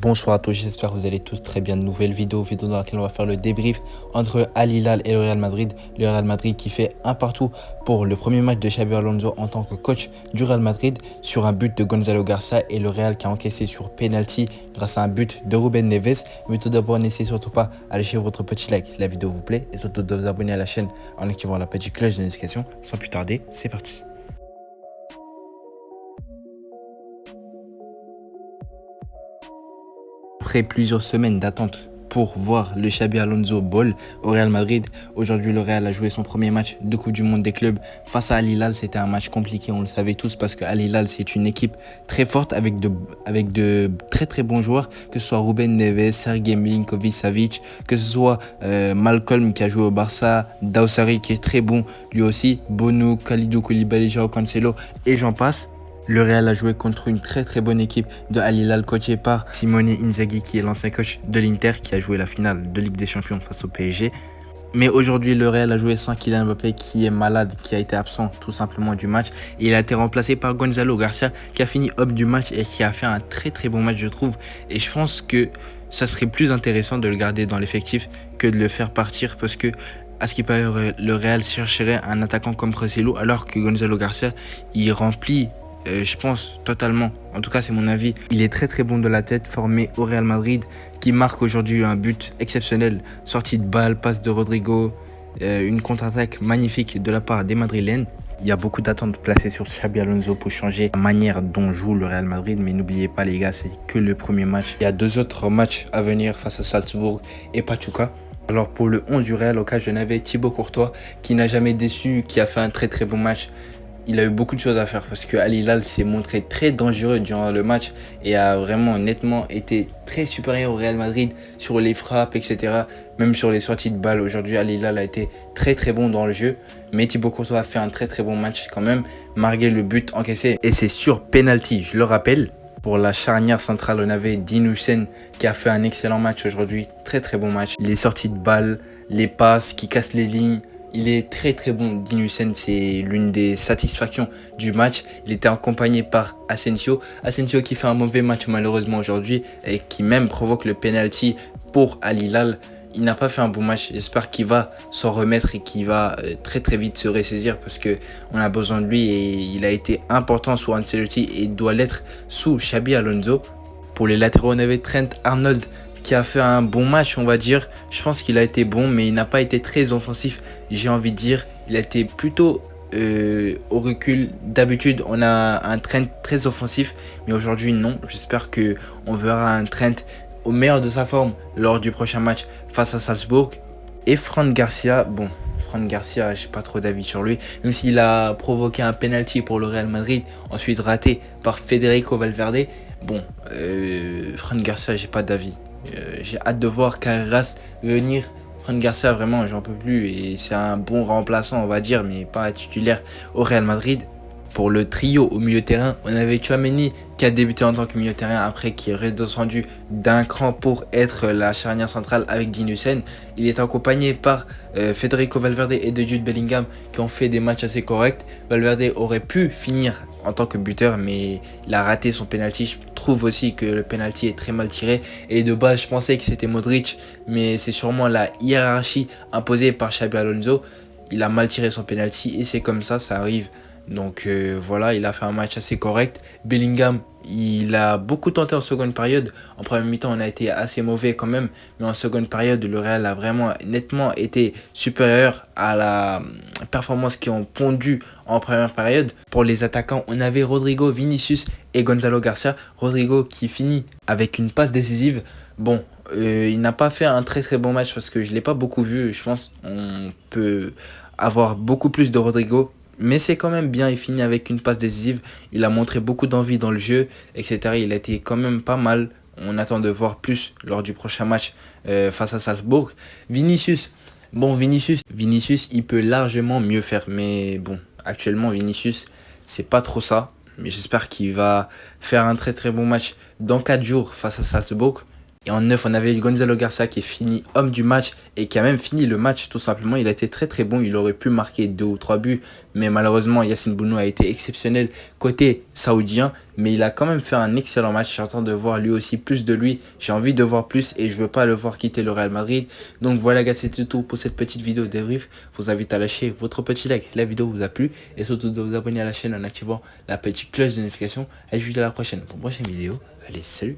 Bonsoir à tous, j'espère que vous allez tous très bien. Nouvelle vidéo dans laquelle on va faire le débrief entre Al Hilal et le Real Madrid. Le Real Madrid qui fait un partout pour le premier match de Xabi Alonso en tant que coach du Real Madrid sur un but de Gonzalo Garcia et le Real qui a encaissé sur penalty grâce à un but de Ruben Neves. Mais tout d'abord, n'essayez surtout pas à lâcher votre petit like si la vidéo vous plaît et surtout de vous abonner à la chaîne en activant la petite cloche de notification. Sans plus tarder, c'est parti. Après plusieurs semaines d'attente pour voir le Xabi Alonso ball au Real Madrid, aujourd'hui le Real a joué son premier match de Coupe du Monde des clubs face à Al Hilal. C'était un match compliqué, on le savait tous, parce que Al Hilal c'est une équipe très forte avec de très bons joueurs, que ce soit Ruben Neves, Sergej Milinkovic-Savic, que ce soit Malcolm qui a joué au Barça, Dawsari qui est très bon lui aussi, Bonou, Kalidou Koulibaly, Joao Cancelo et j'en passe. Le Real a joué contre une très bonne équipe de Al Hilal coachée par Simone Inzaghi qui est l'ancien coach de l'Inter qui a joué la finale de Ligue des Champions face au PSG. Mais aujourd'hui, le Real a joué sans Kylian Mbappé qui est malade, qui a été absent tout simplement du match. Et il a été remplacé par Gonzalo Garcia qui a fini up du match et qui a fait un très bon match, je trouve. Et je pense que ça serait plus intéressant de le garder dans l'effectif que de le faire partir, parce que à ce qui paraît, le Real chercherait un attaquant comme Marcelo, alors que Gonzalo Garcia, il remplit je pense totalement, en tout cas c'est mon avis, il est très bon de la tête, formé au Real Madrid, qui marque aujourd'hui un but exceptionnel, sortie de balle, passe de Rodrigo, une contre-attaque magnifique de la part des Madrilènes. Il y a beaucoup d'attentes placées sur Xabi Alonso pour changer la manière dont joue le Real Madrid, mais n'oubliez pas les gars, c'est que le premier match. Il y a deux autres matchs à venir face à Salzbourg et Pachuca. Alors pour le 11 du Real, au cas je n'avais Thibaut Courtois qui n'a jamais déçu, qui a fait un très bon match. Il a eu beaucoup de choses à faire parce que Al Hilal s'est montré très dangereux durant le match et a vraiment nettement été très supérieur au Real Madrid sur les frappes, etc. Même sur les sorties de balles. Aujourd'hui, Al Hilal a été très bon dans le jeu. Mais Thibaut Courtois a fait un très bon match quand même, malgré le but encaissé. Et c'est sur penalty, je le rappelle. Pour la charnière centrale, on avait Dean Huijsen qui a fait un excellent match aujourd'hui. Très bon match. Les sorties de balles, les passes qui cassent les lignes. Il est très bon, Dean Huijsen, c'est l'une des satisfactions du match. Il était accompagné par Asensio. Asensio qui fait un mauvais match malheureusement aujourd'hui et qui même provoque le penalty pour Al Hilal. Il n'a pas fait un bon match. J'espère qu'il va s'en remettre et qu'il va très vite se ressaisir, parce qu'on a besoin de lui et il a été important sous Ancelotti et doit l'être sous Xabi Alonso. Pour les latéraux, on avait Trent Arnold qui a fait un bon match, on va dire. Je pense qu'il a été bon, mais il n'a pas été très offensif, j'ai envie de dire. Il a été plutôt au recul. D'habitude, on a un Trent très offensif, mais aujourd'hui, non. J'espère qu'on verra un Trent au meilleur de sa forme lors du prochain match face à Salzbourg. Et Fran Garcia, bon, Fran Garcia, j'ai pas trop d'avis sur lui, même s'il a provoqué un penalty pour le Real Madrid, ensuite raté par Federico Valverde. Bon, Fran Garcia, j'ai pas d'avis. J'ai hâte de voir Carreras venir. Fran Garcia, vraiment, j'en peux plus. Et c'est un bon remplaçant, on va dire, mais pas titulaire au Real Madrid. Pour le trio au milieu de terrain, on avait Tchouaméni qui a débuté en tant que milieu de terrain, après qui est redescendu d'un cran pour être la charnière centrale avec Dean Huijsen. Il est accompagné par Federico Valverde et de Jude Bellingham qui ont fait des matchs assez corrects. Valverde aurait pu finir en tant que buteur, mais il a raté son penalty. Je trouve aussi que le penalty est très mal tiré, et de base je pensais que c'était Modric, mais c'est sûrement la hiérarchie imposée par Xabi Alonso. Il a mal tiré son penalty et c'est comme ça arrive. Donc voilà, il a fait un match assez correct. Bellingham, il a beaucoup tenté en seconde période. En première mi-temps, on a été assez mauvais quand même, mais en seconde période, le Real a vraiment nettement été supérieur à la performance qui ont pondu en première période. Pour les attaquants, on avait Rodrigo, Vinicius et Gonzalo Garcia. Rodrigo qui finit avec une passe décisive. Bon, il n'a pas fait un très bon match parce que je ne l'ai pas beaucoup vu. Je pense qu'on peut avoir beaucoup plus de Rodrigo. Mais c'est quand même bien, il finit avec une passe décisive. Il a montré beaucoup d'envie dans le jeu, etc. Il a été quand même pas mal. On attend de voir plus lors du prochain match face à Salzbourg. Vinicius, bon, Vinicius, il peut largement mieux faire. Mais bon, actuellement, Vinicius, c'est pas trop ça. Mais j'espère qu'il va faire un très bon match dans 4 jours face à Salzbourg. Et en 9, on avait Gonzalo Garcia qui est fini homme du match et qui a même fini le match tout simplement. Il a été très très bon, il aurait pu marquer 2 ou 3 buts, mais malheureusement Yacine Bounou a été exceptionnel côté saoudien, mais il a quand même fait un excellent match. J'attends de voir lui aussi plus de lui, j'ai envie de voir plus et je veux pas le voir quitter le Real Madrid. Donc voilà gars, c'était tout pour cette petite vidéo débrief. Je vous invite à lâcher votre petit like si la vidéo vous a plu et surtout de vous abonner à la chaîne en activant la petite cloche de notification. Et je vous dis à la prochaine pour une prochaine vidéo. Allez, salut!